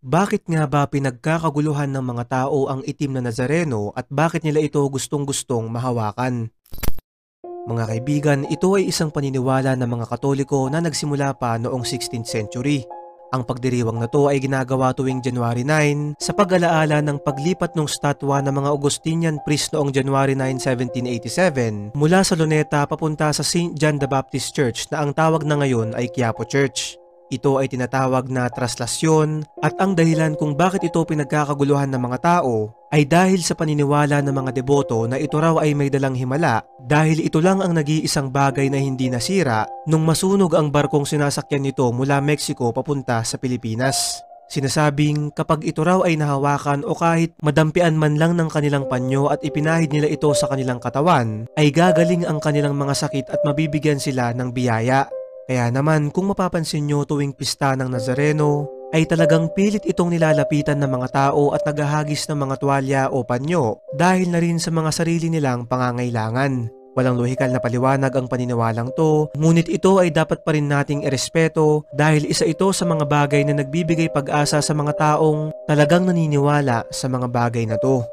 Bakit nga ba pinagkakaguluhan ng mga tao ang itim na Nazareno at bakit nila ito gustong-gustong mahawakan? Mga kaibigan, ito ay isang paniniwala ng mga Katoliko na nagsimula pa noong 16th century. Ang pagdiriwang na to ay ginagawa tuwing January 9 sa pag-alaala ng paglipat ng statwa ng mga Augustinian priest noong January 9, 1787 mula sa Luneta papunta sa St. John the Baptist Church na ang tawag na ngayon ay Quiapo Church. Ito ay tinatawag na traslasyon at ang dahilan kung bakit ito pinagkakaguluhan ng mga tao ay dahil sa paniniwala ng mga deboto na ito raw ay may dalang himala dahil ito lang ang nag-iisang bagay na hindi nasira nung masunog ang barkong sinasakyan nito mula Mexico papunta sa Pilipinas. Sinasabing kapag ito raw ay nahawakan o kahit madampian man lang ng kanilang panyo at ipinahid nila ito sa kanilang katawan, ay gagaling ang kanilang mga sakit at mabibigyan sila ng biyaya. Kaya naman kung mapapansin nyo tuwing pista ng Nazareno, ay talagang pilit itong nilalapitan ng mga tao at naghahagis ng mga tuwalya o panyo dahil na rin sa mga sarili nilang pangangailangan. Walang lohikal na paliwanag ang paniniwalang to, ngunit ito ay dapat pa rin nating irespeto dahil isa ito sa mga bagay na nagbibigay pag-asa sa mga taong talagang naniniwala sa mga bagay na to.